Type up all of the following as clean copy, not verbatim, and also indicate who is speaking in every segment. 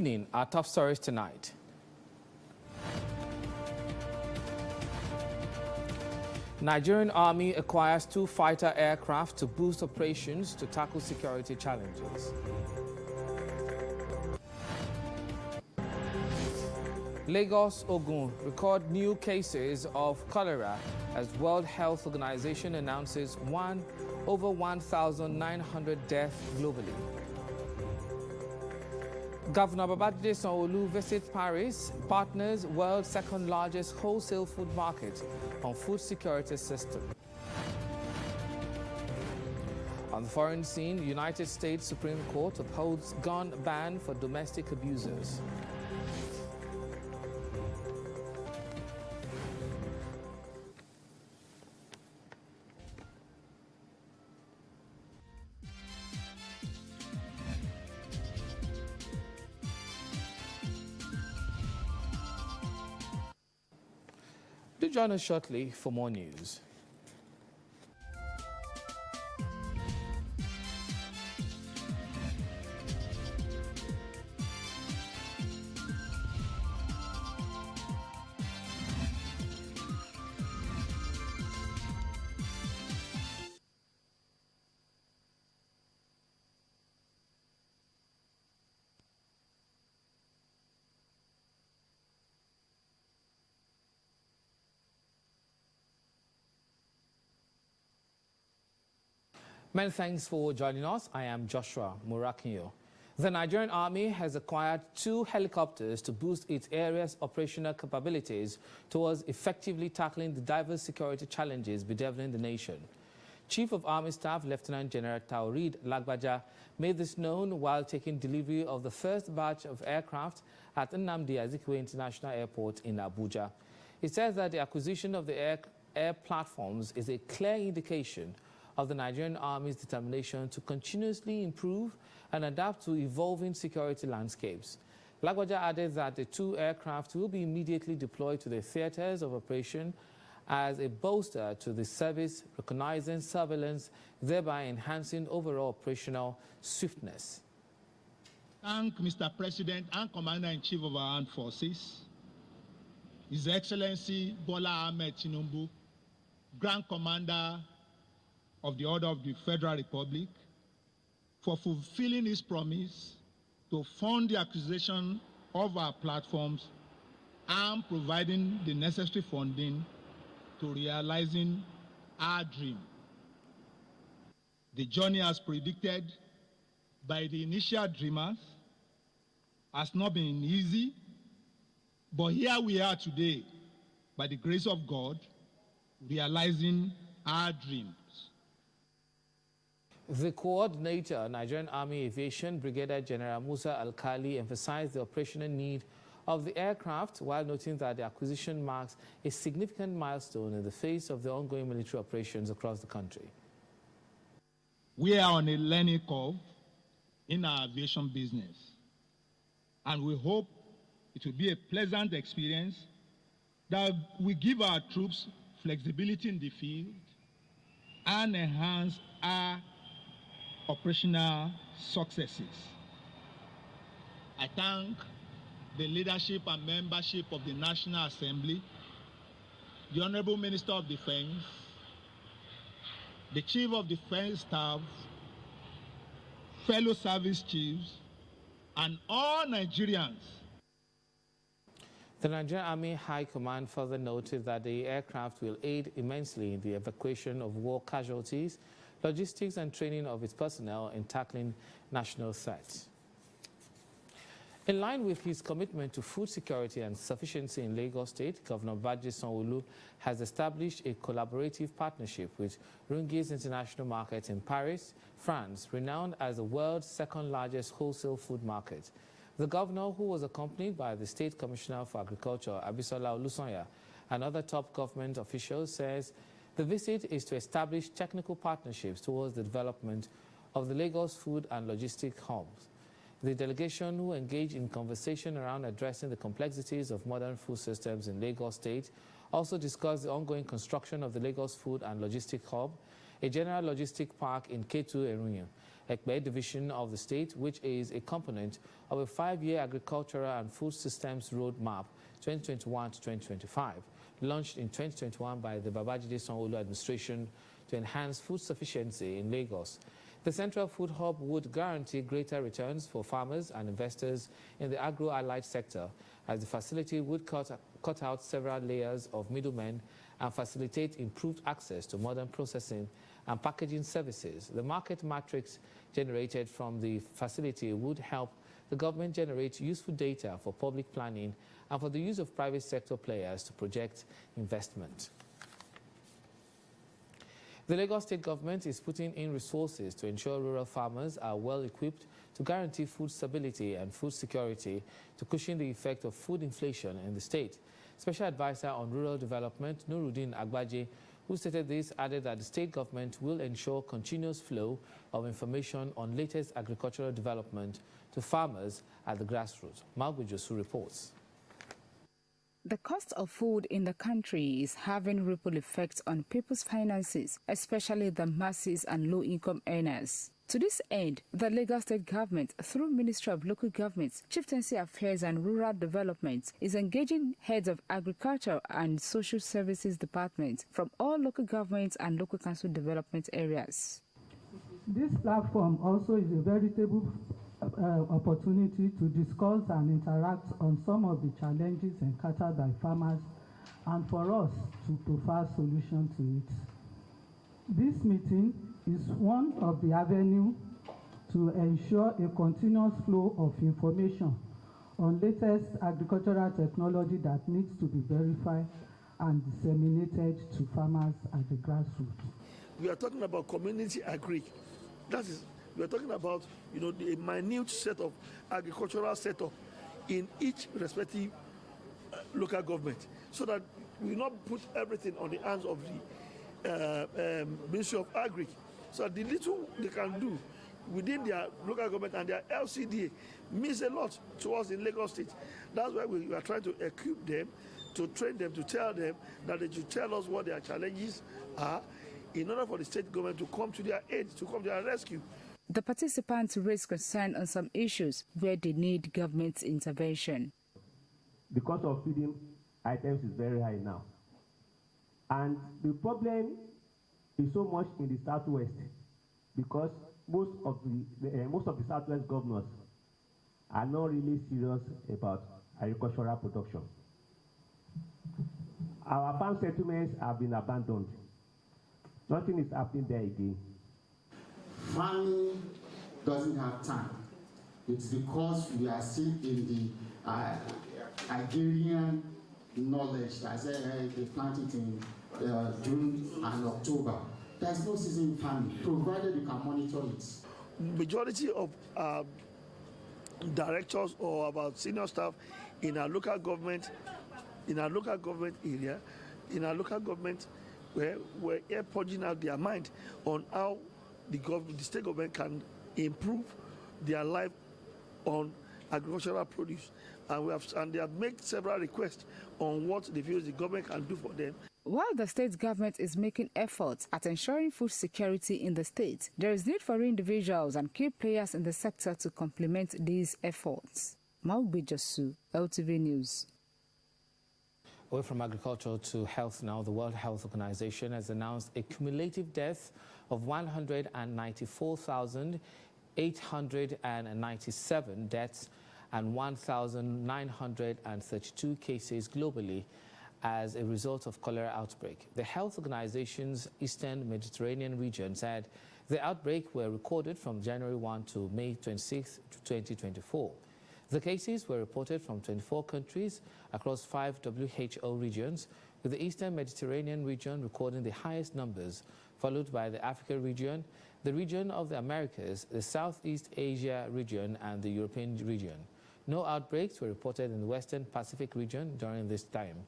Speaker 1: evening. Our top stories tonight. Nigerian Army acquires 2 fighter aircraft to boost operations to tackle security challenges. Lagos, Ogun record new cases of cholera as World Health Organization announces over 1,900 deaths globally. Governor Babajide Sanwo-Olu visits Paris, partners world's second largest wholesale food market on food security system. On the foreign scene, United States Supreme Court upholds gun ban for domestic abusers. Do join us shortly for more news. Many thanks for joining us. I am Joshua Murakinyo. The Nigerian Army has acquired 2 helicopters to boost its area's operational capabilities towards effectively tackling the diverse security challenges bedeviling the nation. Chief of Army Staff Lieutenant General Taoreed Lagbaja made this known while taking delivery of the first batch of aircraft at Nnamdi Azikiwe International Airport in Abuja. He says that the acquisition of the air platforms is a clear indication of the Nigerian Army's determination to continuously improve and adapt to evolving security landscapes. Lagbaja added that the 2 aircraft will be immediately deployed to the theaters of operation as a bolster to the service, recognizing surveillance, thereby enhancing overall operational swiftness.
Speaker 2: Thank Mr. President and Commander-in-Chief of our Armed Forces, His Excellency Bola Ahmed Tinubu, Grand Commander of the Order of the Federal Republic, for fulfilling his promise to fund the acquisition of our platforms and providing the necessary funding to realizing our dream. The journey as predicted by the initial dreamers has not been easy, but here we are today, by the grace of God, realizing our dreams.
Speaker 1: The coordinator, Nigerian Army Aviation, Brigadier General Musa Alkali, emphasized the operational need of the aircraft while noting that the acquisition marks a significant milestone in the face of the ongoing military operations across the country.
Speaker 2: We are on a learning curve in our aviation business, and we hope it will be a pleasant experience that will give our troops flexibility in the field and enhance our operational successes. I thank the leadership and membership of the National Assembly, the Honorable Minister of Defense, the Chief of Defense Staff, fellow service chiefs, and all Nigerians.
Speaker 1: The Nigerian Army High Command further noted that the aircraft will aid immensely in the evacuation of war casualties, logistics and training of its personnel in tackling national threats. In line with his commitment to food security and sufficiency in Lagos State, Governor Babajide Sanwo-Olu has established a collaborative partnership with Rungis International Market in Paris, France, renowned as the world's second largest wholesale food market. The governor, who was accompanied by the State Commissioner for Agriculture, Abisola Olusanya, and other top government officials, says the visit is to establish technical partnerships towards the development of the Lagos food and logistic hubs. The delegation, who engaged in conversation around addressing the complexities of modern food systems in Lagos State, also discussed the ongoing construction of the Lagos Food and Logistic Hub, a general logistic park in Ketu, Erunyu. Ekpe division of the state, which is a component of a 5-year agricultural and food systems roadmap 2021 to 2025, launched in 2021 by the Babajide Sanwo-Olu administration to enhance food sufficiency in Lagos. The Central Food Hub would guarantee greater returns for farmers and investors in the agro-allied sector, as the facility would cut out several layers of middlemen and facilitate improved access to modern processing and packaging services. The market matrix generated from the facility would help the government generate useful data for public planning and for the use of private sector players to project investment. The Lagos State government is putting in resources to ensure rural farmers are well equipped to guarantee food stability and food security to cushion the effect of food inflation in the state. Special Advisor on Rural Development, Nuruddin Agbaje, who stated this, added that the state government will ensure continuous flow of information on latest agricultural development to farmers at the grassroots. Malbujosu reports.
Speaker 3: The cost of food in the country is having ripple effects on people's finances, especially the masses and low-income earners. To this end, the Lagos State government, through Ministry of Local Governments, Chieftaincy Affairs and Rural Development, is engaging heads of agriculture and social services departments from all local governments and local council development areas.
Speaker 4: This platform also is a veritable opportunity to discuss and interact on some of the challenges encountered by farmers and for us to provide solutions to it. This meeting is one of the avenues to ensure a continuous flow of information on latest agricultural technology that needs to be verified and disseminated to farmers at the grassroots.
Speaker 5: We are talking about community agri. That is, we are talking about, the minute set of agricultural setup in each respective local government, so that we not put everything on the hands of the Ministry of Agri. So the little they can do within their local government and their LCDA means a lot to us in Lagos State. That's why we are trying to equip them, to train them, to tell them that they should tell us what their challenges are in order for the state government to come to their aid, to come to their rescue.
Speaker 3: The participants raised concern on some issues where they need government intervention.
Speaker 6: The cost of feeding items is very high now. And the problem is so much in the Southwest because most of the Southwest governors are not really serious about agricultural production. Our farm settlements have been abandoned. Nothing is happening there again.
Speaker 7: Farming doesn't have time. It's because we are still in the agrarian knowledge that says they plant it in June and October. There's no season farming, provided you can monitor it.
Speaker 5: Majority of directors or about senior staff in our local government, area, in our local government, we're here purging out their mind on how the state government can improve their life on agricultural produce, and they have made several requests on what they feel the government can do for them.
Speaker 3: While the state government is making efforts at ensuring food security in the state, there is need for individuals and key players in the sector to complement these efforts. Malbujosu, LTV News.
Speaker 1: Away from agriculture to health now, the World Health Organization has announced a cumulative death of 194,897 deaths and 1,932 cases globally as a result of cholera outbreak. The health organization's Eastern Mediterranean region said the outbreak were recorded from January 1 to May 26, 2024. The cases were reported from 24 countries across 5 WHO regions, with the Eastern Mediterranean region recording the highest numbers, followed by the Africa region, the region of the Americas, the Southeast Asia region, and the European region. No outbreaks were reported in the Western Pacific region during this time.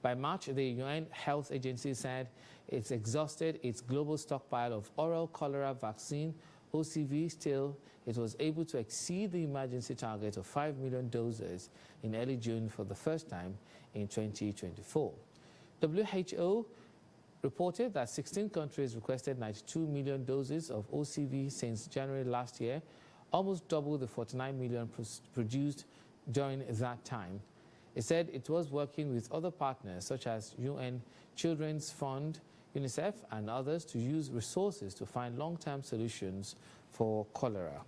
Speaker 1: By March, the UN Health Agency said it's exhausted its global stockpile of oral cholera vaccine, OCV. Still, it was able to exceed the emergency target of 5 million doses in early June for the first time in 2024. WHO reported that 16 countries requested 92 million doses of OCV since January last year, almost double the 49 million produced during that time. It said it was working with other partners such as UN Children's Fund, UNICEF, and others to use resources to find long-term solutions for cholera.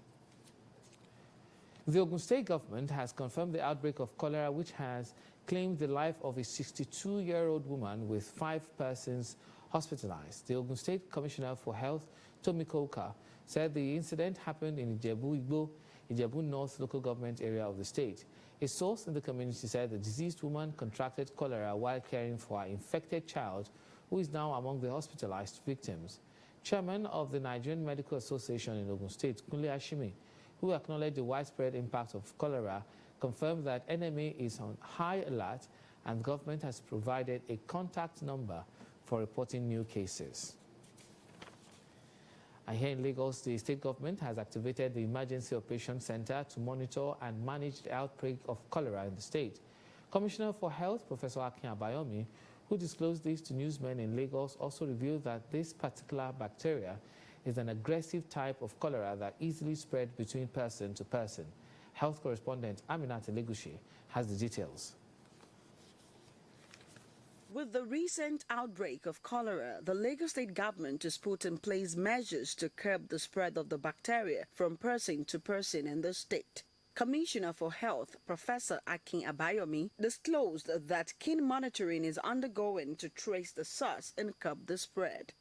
Speaker 1: The Ogun State government has confirmed the outbreak of cholera, which has claimed the life of a 62-year-old woman with 5 persons hospitalized. The Ogun State Commissioner for Health, Tomiko Oka, said the incident happened in Ijebu North local government area of the state. A source in the community said the deceased woman contracted cholera while caring for an infected child who is now among the hospitalized victims. Chairman of the Nigerian Medical Association in Ogun State, Kunle Ashimi, who acknowledged the widespread impact of cholera, confirmed that NMA is on high alert and the government has provided a contact number for reporting new cases. And here in Lagos, the state government has activated the Emergency Operations Center to monitor and manage the outbreak of cholera in the state. Commissioner for Health, Professor Akin Abayomi, who disclosed this to newsmen in Lagos, also revealed that this particular bacteria is an aggressive type of cholera that easily spread between person to person. Health correspondent Aminat Elegushi has the details.
Speaker 8: With the recent outbreak of cholera, the Lagos State government has put in place measures to curb the spread of the bacteria from person to person in the state. Commissioner for Health, Professor Akin Abayomi, disclosed that keen monitoring is undergoing to trace the source and curb the spread.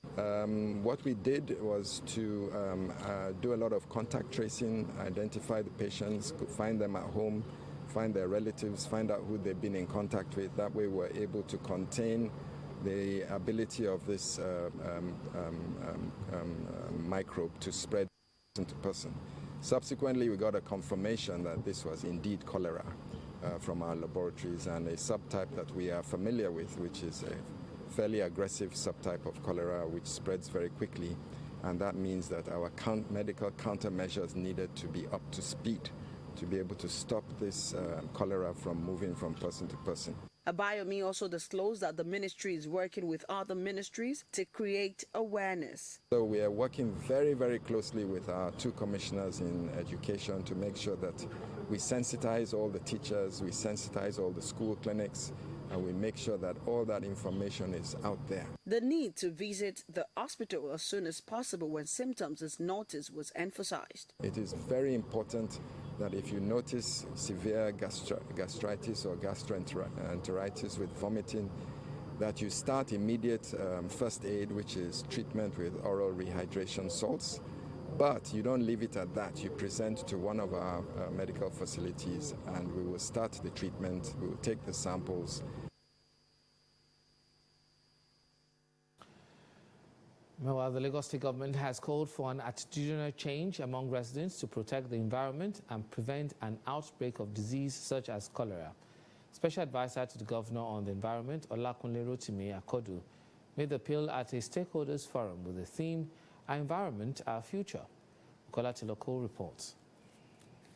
Speaker 9: What we did was to do a lot of contact tracing, identify the patients, find them at home, find their relatives, find out who they've been in contact with. That way we're able to contain the ability of this microbe to spread person to person. Subsequently, we got a confirmation that this was indeed cholera from our laboratories, and a subtype that we are familiar with, which is a fairly aggressive subtype of cholera which spreads very quickly, and that means that our medical countermeasures needed to be up to speed to be able to stop this cholera from moving from person to person.
Speaker 8: Abayomi also disclosed that the ministry is working with other ministries to create awareness.
Speaker 9: So we are working very, very closely with our 2 commissioners in education to make sure that we sensitize all the teachers, we sensitize all the school clinics, and we make sure that all that information is out there.
Speaker 8: The need to visit the hospital as soon as possible when symptoms is noticed was emphasized.
Speaker 9: It is very important that if you notice severe gastritis or gastroenteritis with vomiting, that you start immediate first aid, which is treatment with oral rehydration salts. But you don't leave it at that. You present to one of our medical facilities and we will start the treatment. We will take the samples.
Speaker 1: Meanwhile, the Lagos State government has called for an attitudinal change among residents to protect the environment and prevent an outbreak of disease such as cholera. Special advisor to the governor on the environment, Olakunle Rotimi Akodu, made the appeal at a stakeholders forum with the theme, Our Environment, Our Future. Kola Tiloko reports.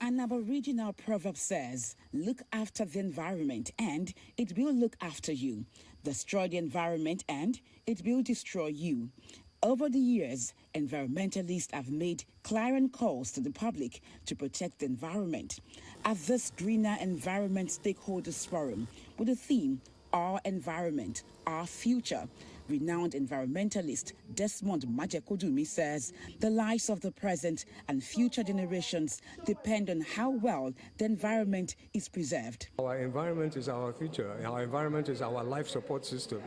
Speaker 10: An Aboriginal proverb says, look after the environment and it will look after you. Destroy the environment and it will destroy you. Over the years, environmentalists have made clarion calls to the public to protect the environment. At this Greener Environment Stakeholders Forum, with the theme, Our Environment, Our Future, renowned environmentalist Desmond Majekodumi says the lives of the present and future generations depend on how well the environment is preserved.
Speaker 11: Our environment is our future. Our environment is our life support system.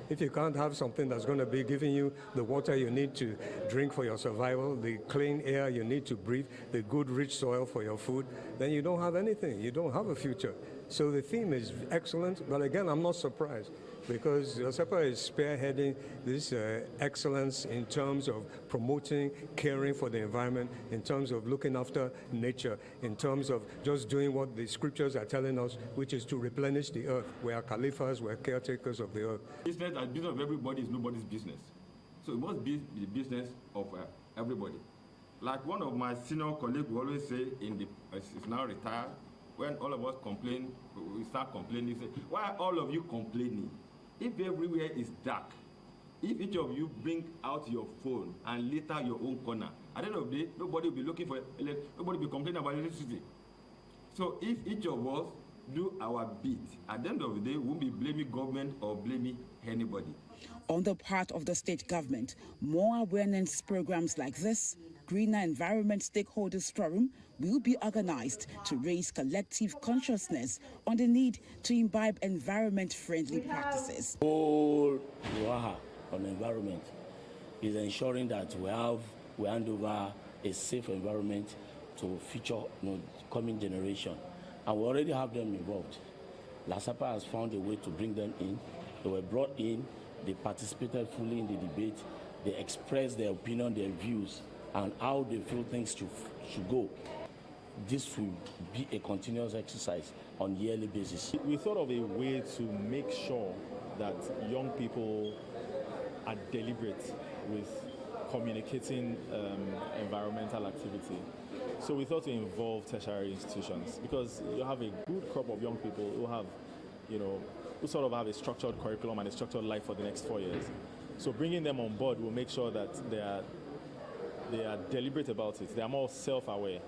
Speaker 11: If you can't have something that's going to be giving you the water you need to drink for your survival, the clean air you need to breathe, the good rich soil for your food, then you don't have anything. You don't have a future. So the theme is excellent, but again, I'm not surprised because Yosepa is spearheading this excellence in terms of promoting, caring for the environment, in terms of looking after nature, in terms of just doing what the scriptures are telling us, which is to replenish the earth. We are caliphas, we are caretakers of the earth.
Speaker 12: Business and business of everybody is nobody's business. So it must be the business of everybody. Like one of my senior colleagues will always say, is now retired, when all of us complain, we start complaining, say, why are all of you complaining? If everywhere is dark, if each of you bring out your phone and litter your own corner, at the end of the day, nobody will be looking for, nobody will be complaining about electricity. So if each of us do our bit, at the end of the day, we won't be blaming government or blaming anybody.
Speaker 10: On the part of the state government, more awareness programs like this, Greener Environment Stakeholders Forum, will be organized to raise collective consciousness on the need to imbibe environment-friendly practices.
Speaker 13: Whole Ruaha on the environment is ensuring that we hand over a safe environment to future coming generation. And we already have them involved. LASAPA has found a way to bring them in. They were brought in, they participated fully in the debate, they expressed their opinion, their views, and how they feel things should go. This will be a continuous exercise on a yearly basis.
Speaker 14: We thought of a way to make sure that young people are deliberate with communicating environmental activity. So we thought to involve tertiary institutions, because you have a good crop of young people who have, who sort of have a structured curriculum and a structured life for the next 4 years. So bringing them on board will make sure that they are deliberate about it. They are more self-aware,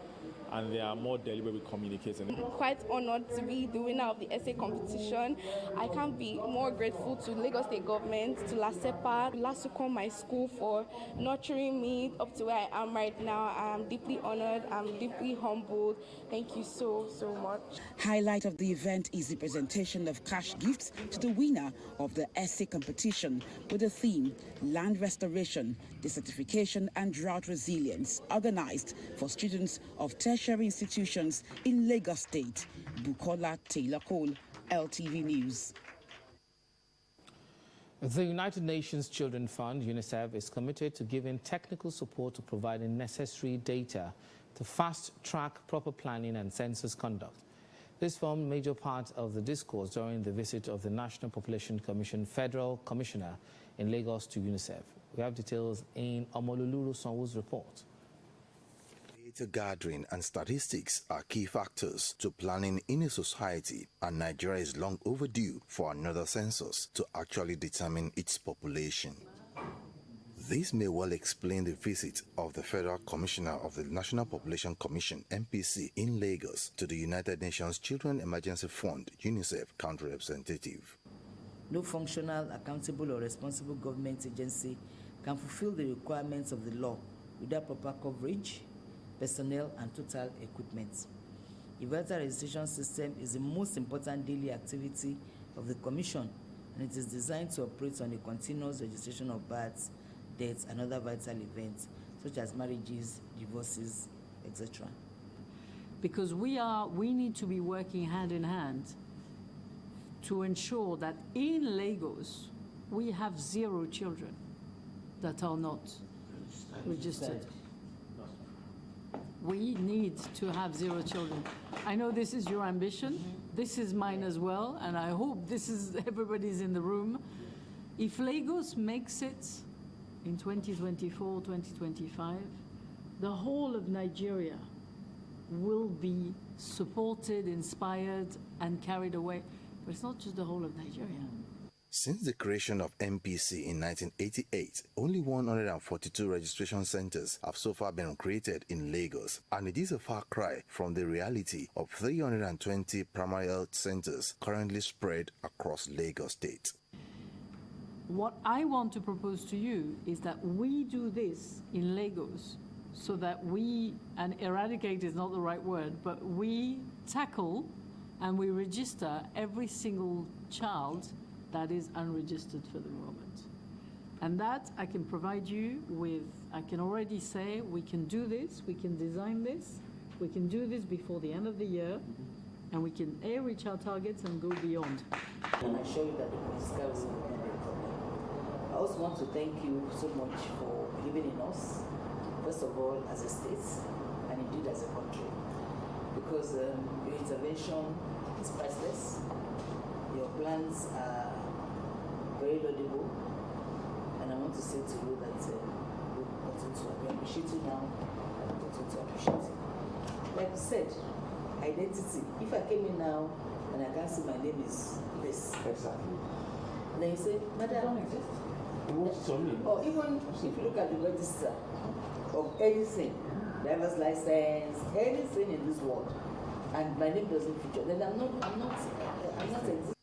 Speaker 14: and they are more deliberate with communicating.
Speaker 15: I'm quite honored to be the winner of the essay competition. I can't be more grateful to Lagos State Government, to LASEPA, LASUCOM, my school, for nurturing me up to where I am right now. I'm deeply honored. I'm deeply humbled. Thank you so, so much.
Speaker 10: Highlight of the event is the presentation of cash gifts to the winner of the essay competition with the theme Land Restoration, Desertification and Drought Resilience, organized for students of tertiary institutions in Lagos State. Bukola Taylor Cole, LTV News.
Speaker 1: The United Nations Children Fund, UNICEF, is committed to giving technical support to providing necessary data to fast-track proper planning and census conduct. This formed a major part of the discourse during the visit of the National Population Commission Federal Commissioner in Lagos to UNICEF. We have details in Omololuru Sanwo's report.
Speaker 16: Data gathering and statistics are key factors to planning in a society, and Nigeria is long overdue for another census to actually determine its population. This may well explain the visit of the Federal Commissioner of the National Population Commission, NPC, in Lagos to the United Nations Children Emergency Fund, UNICEF, country representative.
Speaker 17: No functional, accountable or responsible government agency can fulfill the requirements of the law without proper coverage, personnel and total equipment. The voter registration system is the most important daily activity of the Commission, and it is designed to operate on a continuous registration of births, deaths and other vital events such as marriages, divorces, etc.
Speaker 18: Because we need to be working hand in hand to ensure that in Lagos we have 0 children that are not registered. We need to have 0 children. I know this is your ambition. This is mine as well, and I hope this is everybody's in the room. If Lagos makes it in 2024, 2025, the whole of Nigeria will be supported, inspired, and carried away. But it's not just the whole of Nigeria.
Speaker 16: Since the creation of NPC in 1988, only 142 registration centers have so far been created in Lagos, and it is a far cry from the reality of 320 primary health centers currently spread across Lagos State.
Speaker 18: What I want to propose to you is that we do this in Lagos so that we, and eradicate is not the right word, but we tackle and we register every single child that is unregistered for the moment. And that I can provide you with, I can already say we can do this, we can design this, we can do this before the end of the year, and we can reach our targets and go beyond.
Speaker 17: And I assure you that the political will not be a problem. I also want to thank you so much for believing in us, first of all as a state, and indeed as a country. Because your intervention is priceless, your plans are very laudable, and I want to say to you that we appreciate you now, and we continue to appreciate you. Like you said, identity. If I came in now and I can't see my name is this.
Speaker 16: Exactly.
Speaker 17: And then you say, Madam, Or even if you look at the register of anything, driver's license, anything in this world, and my name doesn't feature, then I'm not existing.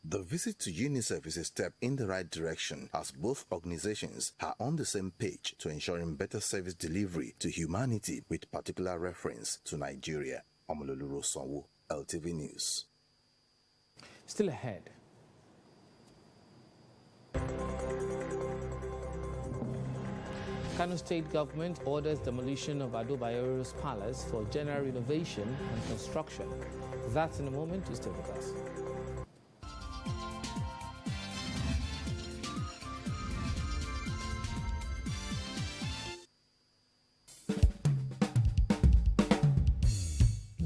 Speaker 16: The visit to UNICEF is a step in the right direction as both organizations are on the same page to ensuring better service delivery to humanity with particular reference to Nigeria. Omololu Sanwo, LTV News.
Speaker 1: Still ahead. Kano State government orders demolition of Ado Bayero's palace for general renovation and construction. That's in a moment. Stay with us.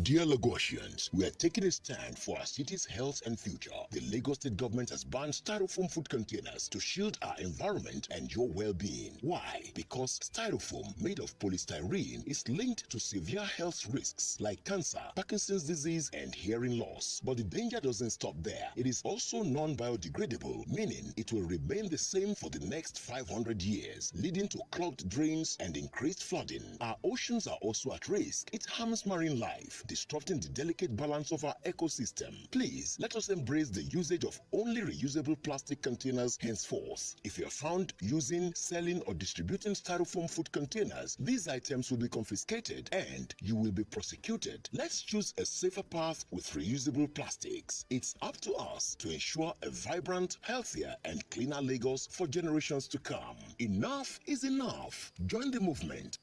Speaker 19: Dear Lagosians, we are taking a stand for our city's health and future. The Lagos State government has banned styrofoam food containers to shield our environment and your well-being. Why? Because styrofoam made of polystyrene is linked to severe health risks like cancer, Parkinson's disease, and hearing loss. But the danger doesn't stop there. It is also non-biodegradable, meaning it will remain the same for the next 500 years, leading to clogged drains and increased flooding. Our oceans are also at risk. It harms marine life, disrupting the delicate balance of our ecosystem. Please, let us embrace the usage of only reusable plastic containers henceforth. If you are found using, selling, or distributing styrofoam food containers, these items will be confiscated and you will be prosecuted. Let's choose a safer path with reusable plastics. It's up to us to ensure a vibrant, healthier, and cleaner Lagos for generations to come. Enough is enough. Join the movement.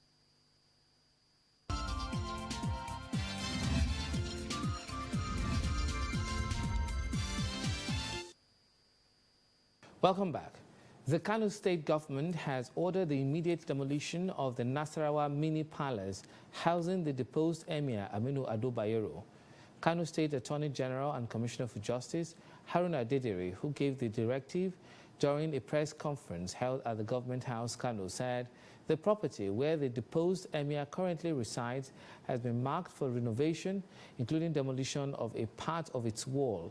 Speaker 1: Welcome back. The Kano State government has ordered the immediate demolition of the Nasarawa Mini Palace housing the deposed Emir Aminu Ado Bayero. Kano State Attorney General and Commissioner for Justice Haruna Dedere, who gave the directive during a press conference held at the Government House, Kano, said the property where the deposed Emir currently resides has been marked for renovation, including demolition of a part of its wall.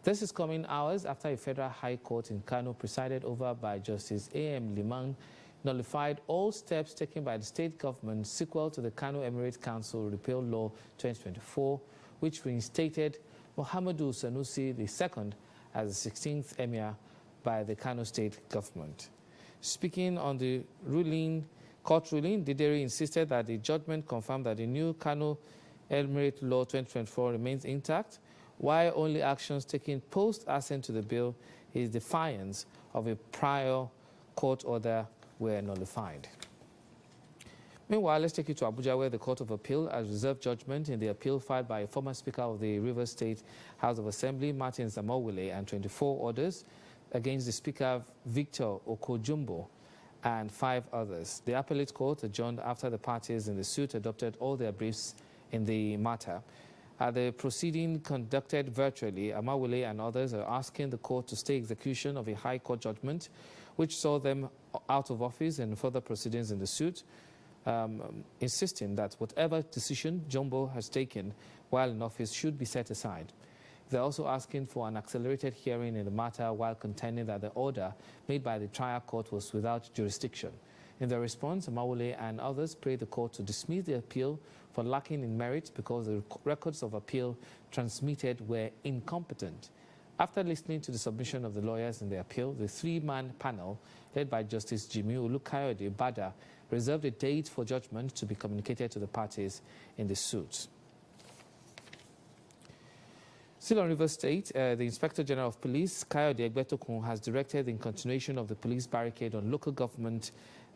Speaker 1: This is coming hours after a federal high court in Kano, presided over by Justice A.M. Liman, nullified all steps taken by the state government sequel to the Kano Emirate Council Repeal Law 2024, which reinstated Muhammadu Sanusi II as the 16th Emir by the Kano State government. Speaking on the court ruling, Dedere insisted that the judgment confirmed that the new Kano Emirate Law 2024 remains intact, while only actions taken post-assent to the bill is defiance of a prior court order were nullified. Meanwhile, let's take you to Abuja, where the Court of Appeal has reserved judgment in the appeal filed by a former Speaker of the Rivers State House of Assembly, Martin Zamawile, and 24 others against the Speaker, Victor Okojumbo, and 5 others. The appellate court adjourned after the parties in the suit adopted all their briefs in the matter. The proceeding conducted virtually, Amawile and others are asking the court to stay execution of a high court judgment which saw them out of office and further proceedings in the suit, insisting that whatever decision Jumbo has taken while in office should be set aside. They're also asking for an accelerated hearing in the matter while contending that the order made by the trial court was without jurisdiction. In their response, Amawile and others prayed the court to dismiss the appeal for lacking in merit because the records of appeal transmitted were incompetent. After listening to the submission of the lawyers in the appeal, the 3-man panel, led by Justice Jimmy Olukayode Bada, reserved a date for judgment to be communicated to the parties in the suit. Still on Rivers State, the Inspector General of Police, Kayode Egbetokun, has directed the continuation of the police barricade on local government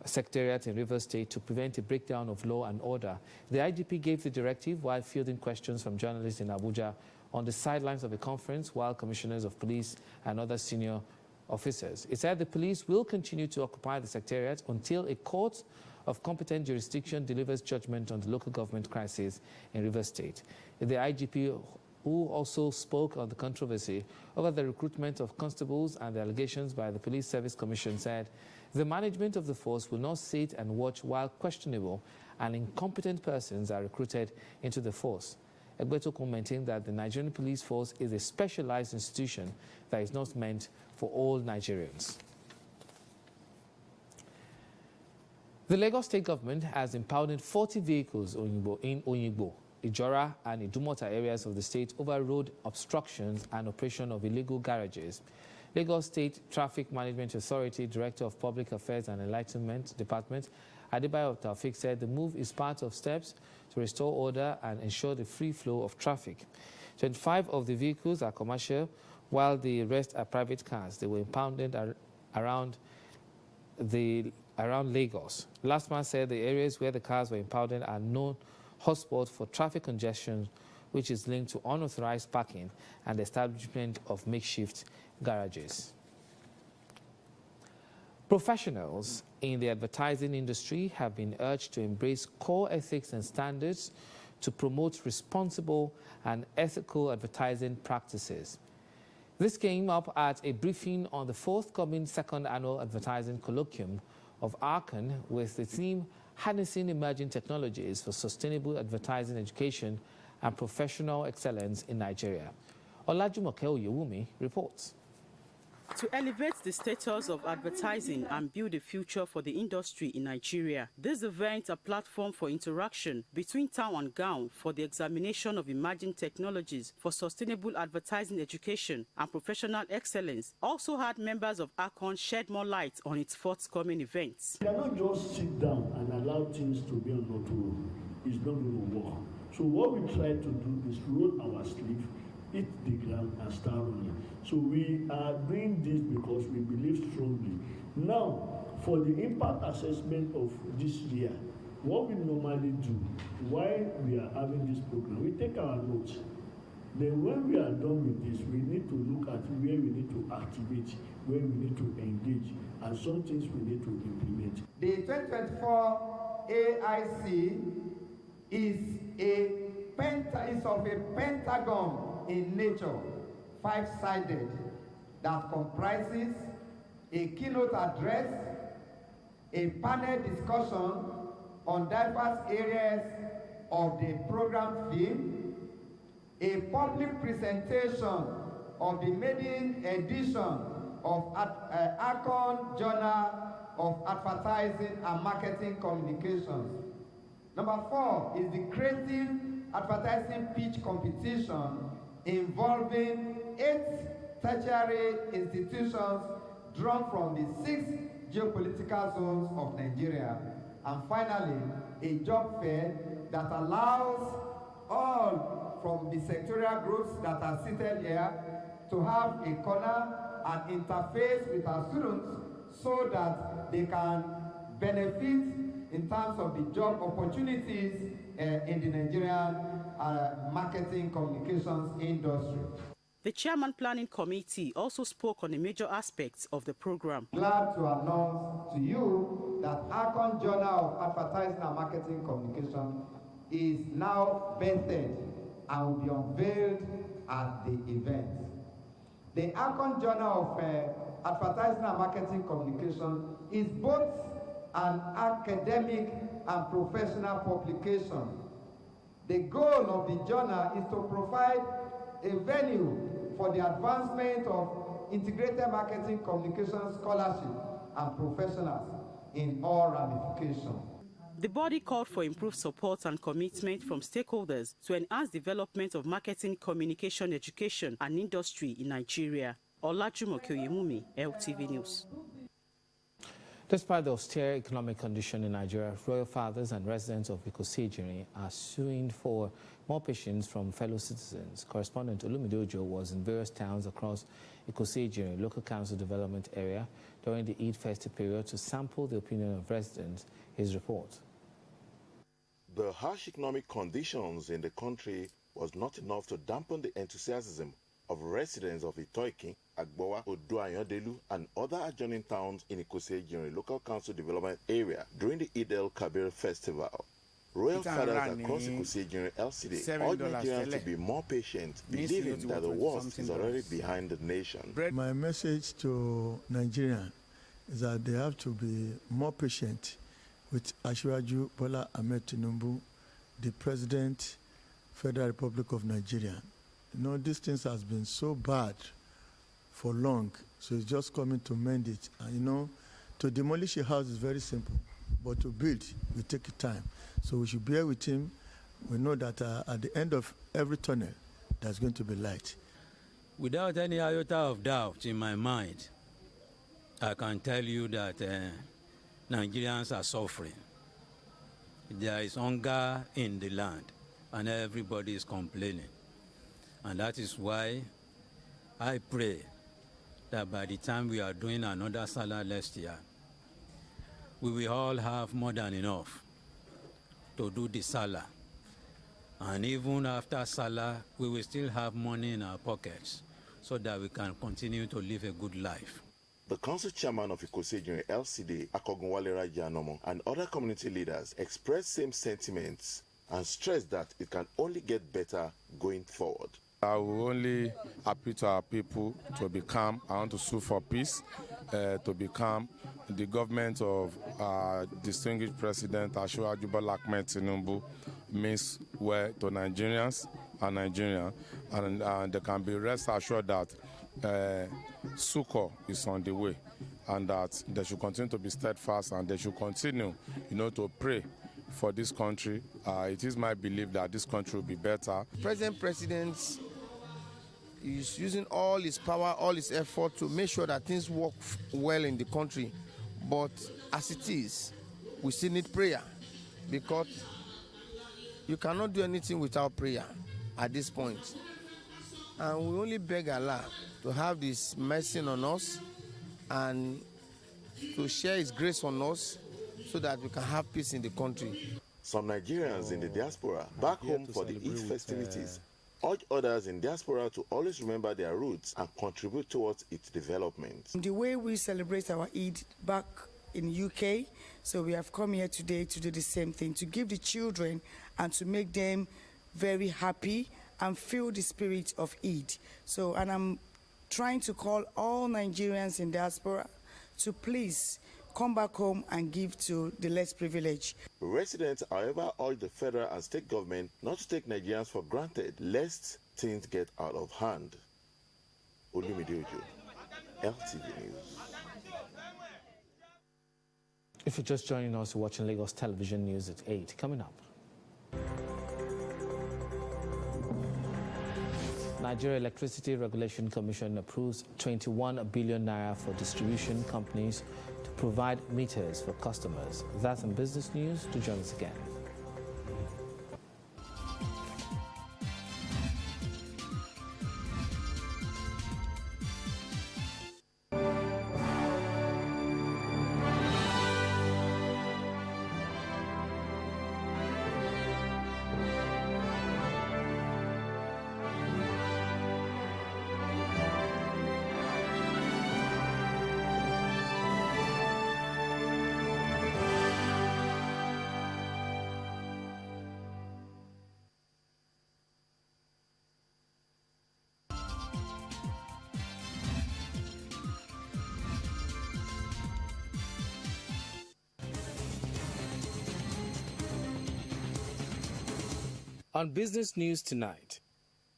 Speaker 1: secretariat in Rivers State to prevent a breakdown of law and order. The IGP gave the directive while fielding questions from journalists in Abuja on the sidelines of a conference while commissioners of police and other senior officers. It said the police will continue to occupy the secretariat until a court of competent jurisdiction delivers judgment on the local government crisis in Rivers State. The IGP, who also spoke on the controversy over the recruitment of constables and the allegations by the Police Service Commission, said the management of the force will not sit and watch while questionable and incompetent persons are recruited into the force. Egbetokun maintained that the Nigerian police force is a specialized institution that is not meant for all Nigerians. The Lagos State government has impounded 40 vehicles in Oyingbo, Ijora and Idumota areas of the state over road obstructions and operation of illegal garages. Lagos State Traffic Management Authority Director of Public Affairs and Enlightenment Department, Adebayo Taufik, said the move is part of steps to restore order and ensure the free flow of traffic. 25 of the vehicles are commercial, while the rest are private cars. They were impounded around Lagos. Last month said the areas where the cars were impounded are known hotspots for traffic congestion, which is linked to unauthorized parking and the establishment of makeshift garages. Professionals in the advertising industry have been urged to embrace core ethics and standards to promote responsible and ethical advertising practices. This came up at a briefing on the forthcoming second annual advertising colloquium of ARCAN with the theme Harnessing Emerging Technologies for Sustainable Advertising Education and Professional Excellence in Nigeria. Olajumoke Oyewumi reports.
Speaker 20: To elevate the status of advertising and build a future for the industry in Nigeria, this event, a platform for interaction between town and gown for the examination of emerging technologies for sustainable advertising education and professional excellence, also had members of ARCAN shed more light on its forthcoming events.
Speaker 21: You cannot just sit down and allow things to be on auto. It's not going to work. So what we try to do is roll our sleeve, hit the ground and start running. So we are doing this because we believe strongly. Now, for the impact assessment of this year, what we normally do while we are having this program, we take our notes. Then when we are done with this, we need to look at where we need to activate, where we need to engage, and some things we need to implement.
Speaker 22: The 2024 AIC is of a pentagon in nature, 5-sided, that comprises a keynote address, a panel discussion on diverse areas of the program theme, a public presentation of the maiden edition of ARCAN Journal of Advertising and Marketing Communications. Number 4 is the creative advertising pitch competition involving 8 tertiary institutions drawn from the 6 geopolitical zones of Nigeria. And finally, a job fair that allows all from the sectorial groups that are seated here to have a corner and interface with our students so that they can benefit in terms of the job opportunities in the Nigerian marketing communications industry.
Speaker 20: The Chairman Planning Committee also spoke on the major aspects of the program.
Speaker 22: Glad to announce to you that ARCAN Journal of Advertising and Marketing Communication is now vetted and will be unveiled at the event. The ARCAN Journal of Advertising and Marketing Communication is both an academic and professional publication. The goal of the journal is to provide a venue for the advancement of integrated marketing communication scholarship and professionals in all ramifications.
Speaker 20: The body called for improved support and commitment from stakeholders to enhance development of marketing, communication, education, and industry in Nigeria. Olajumoke Oyewumi, LTV News.
Speaker 1: Despite the austere economic condition in Nigeria, royal fathers and residents of Ikosi are suing for more patience from fellow citizens. Correspondent Olumide Ojo was in various towns across Ikosi local council development area during the Eid festive period to sample the opinion of residents. His report.
Speaker 23: The harsh economic conditions in the country was not enough to dampen the enthusiasm of residents of Itoikin, Agbowa, Oduayondelu, and other adjoining towns in Ikosi local council development area during the Eid el-Kabir festival. Royal fathers across Ikosi LCD urge Nigerians to be more patient, believing that the worst is already behind the nation.
Speaker 24: My message to Nigerians is that they have to be more patient with Asiwaju Bola Ahmed Tinubu, the President, Federal Republic of Nigeria. You know, these things has been so bad for long, so it's just coming to mend it. And you know, to demolish a house is very simple. but to build will take time. So we should bear with him. We know that at the end of every tunnel, there's going to be light.
Speaker 2: Without any iota of doubt in my mind, I can tell you that Nigerians are suffering. There is hunger in the land, and everybody is complaining. And that is why I pray that by the time we are doing another Salah next year, we will all have more than enough to do the Salah. And even after Salah, we will still have money in our pockets so that we can continue to live a good life.
Speaker 23: The council chairman of Ikosejiri LCD, Akogunwale Rajanomo, and other community leaders expressed same sentiments and stressed that it can only get better going forward.
Speaker 4: I will only appeal to our people to be calm. I want to sue for peace, to be calm. The government of distinguished President Asiwaju Bola Ahmed Tinubu means well to Nigerians and Nigeria, and they can be rest assured that succor is on the way, and that they should continue to be steadfast, and they should continue, to pray for this country. It is my belief that this country will be better.
Speaker 6: President is using all his power, all his effort to make sure that things work well in the country. But as it is, we still need prayer, because you cannot do anything without prayer at this point. And we only beg Allah to have this mercy on us and to share his grace on us so that we can have peace in the country.
Speaker 23: Some Nigerians in the diaspora back home for the Eid festivities urge others in diaspora to always remember their roots and contribute towards its development.
Speaker 7: The way we celebrate our Eid back in UK, so we have come here today to do the same thing, to give the children and to make them very happy and feel the spirit of Eid. So, and I'm trying to call all Nigerians in diaspora to please come back home and give to the less privileged.
Speaker 23: Residents, however, urge the federal and state government not to take Nigerians for granted, lest things get out of hand. Olumide Ojo, LTV News.
Speaker 1: If you're just joining us, you're watching Lagos Television News at 8. Coming up. Nigeria Electricity Regulation Commission approves 21 billion naira for distribution companies to provide meters for customers. That's in business news. To join us again. On business news tonight,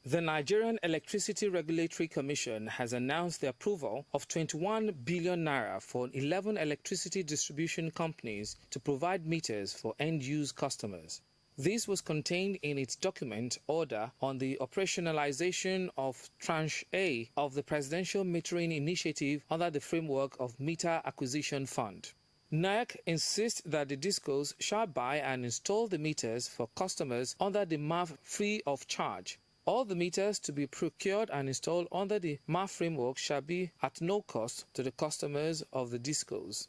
Speaker 1: the Nigerian Electricity Regulatory Commission has announced the approval of 21 billion naira for 11 electricity distribution companies to provide meters for end-use customers. This was contained in its document order on the operationalization of Tranche A of the Presidential Metering Initiative under the framework of Meter Acquisition Fund. NERC insists that the DISCOs shall buy and install the meters for customers under the MAF free of charge. All the meters to be procured and installed under the MAF framework shall be at no cost to the customers of the DISCOs.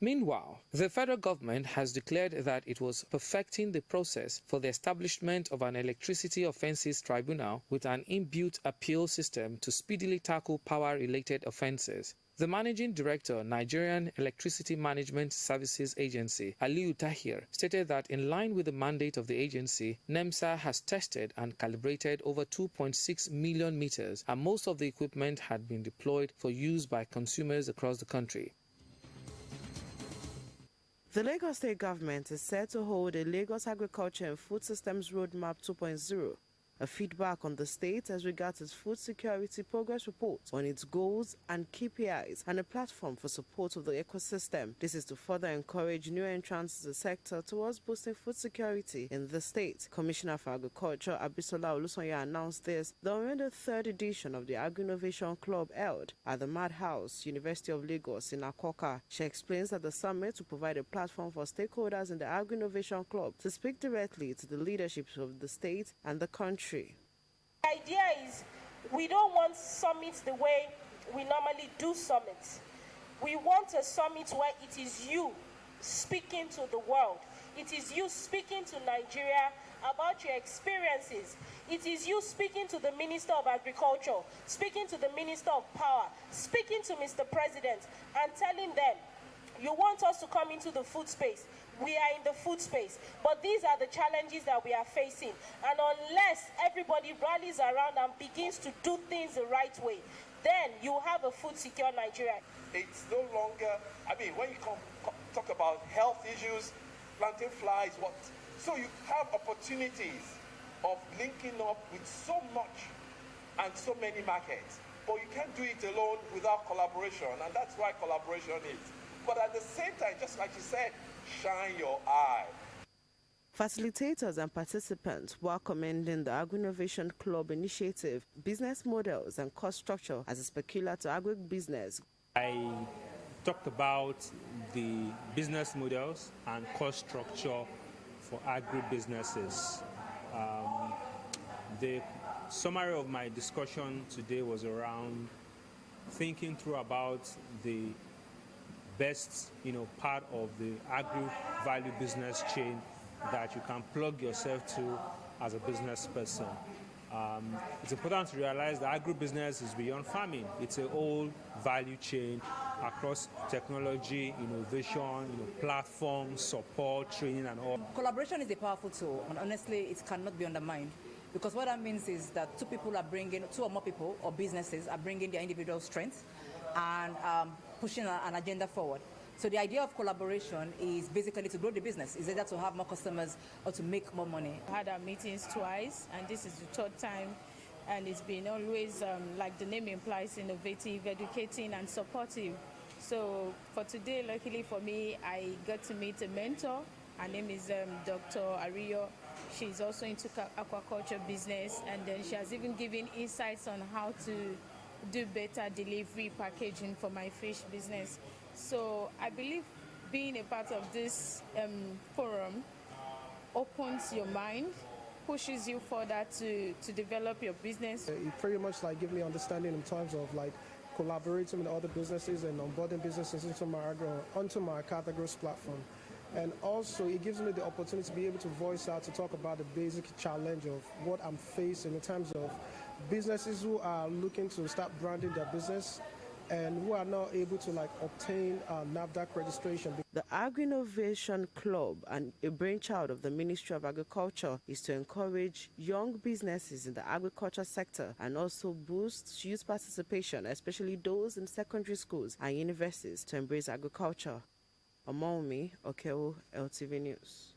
Speaker 1: Meanwhile, the federal government has declared that it was perfecting the process for the establishment of an electricity offences tribunal with an inbuilt appeal system to speedily tackle power-related offences. The Managing Director, Nigerian Electricity Management Services Agency, Aliyu Tahir, stated that in line with the mandate of the agency, NEMSA has tested and calibrated over 2.6 million meters, and most of the equipment had been deployed for use by consumers across the country.
Speaker 25: The Lagos State government is set to hold a Lagos Agriculture and Food Systems Roadmap 2.0
Speaker 20: a feedback on the state as regards its food security progress report on its goals and KPIs, and a platform for support of the ecosystem. This is to further encourage new entrants to the sector towards boosting food security in the state. Commissioner for Agriculture Abisola Olusonya announced this during the 3rd edition of the Agri-Innovation Club held at the Madhouse, University of Lagos in Akoka. She explains that the summit will provide a platform for stakeholders in the Agri-Innovation Club to speak directly to the leadership of the state and the country.
Speaker 3: The idea is we don't want summits the way we normally do summits. We want a summit where it is you speaking to the world. It is you speaking to Nigeria about your experiences. It is you speaking to the Minister of Agriculture, speaking to the Minister of Power, speaking to Mr. President and telling them, you want us to come into the food space. We are in the food space, but these are the challenges that we are facing. And unless everybody rallies around and begins to do things the right way, then you have a food secure Nigeria.
Speaker 5: It's no longer, when you talk about health issues, plantain flies, so you have opportunities of linking up with so much and so many markets. But you can't do it alone without collaboration, and that's why collaboration is. But at the same time, just like you said, shine your eye.
Speaker 20: Facilitators and participants were commending the Agri-Innovation Club initiative, business models and cost structure as is peculiar to agribusiness.
Speaker 8: I talked about the business models and cost structure for agribusinesses. The summary of my discussion today was around thinking through about the best, part of the agri-value business chain that you can plug yourself to as a business person. It's important to realize that agribusiness is beyond farming. It's a whole value chain across technology, innovation, platforms, support, training, and all.
Speaker 9: Collaboration is a powerful tool, and honestly, it cannot be undermined. Because what that means is that two or more people or businesses are bringing their individual strengths and pushing an agenda forward. So the idea of collaboration is basically to grow the business. Is either to have more customers or to make more money.
Speaker 3: I had our meetings twice, and this is the 3rd time, and it's been always, like the name implies, innovative, educating, and supportive. So for today, luckily for me, I got to meet a mentor. Her name is Dr. Ariyo. She's also into aquaculture business, and then she has even given insights on how to do better delivery packaging for my fish business. So I believe being a part of this forum opens your mind, pushes you further to develop your business.
Speaker 25: It pretty much gives me understanding in terms of collaborating with other businesses and onboarding businesses onto my Carthagos platform. And also it gives me the opportunity to be able to voice out, to talk about the basic challenge of what I'm facing in terms of businesses who are looking to start branding their business and who are not able to obtain NAFDAC registration.
Speaker 20: The Agri-Innovation Club, and a brainchild of the Ministry of Agriculture, is to encourage young businesses in the agriculture sector and also boost youth participation, especially those in secondary schools and universities, to embrace agriculture. Omomi Okewo, LTV News.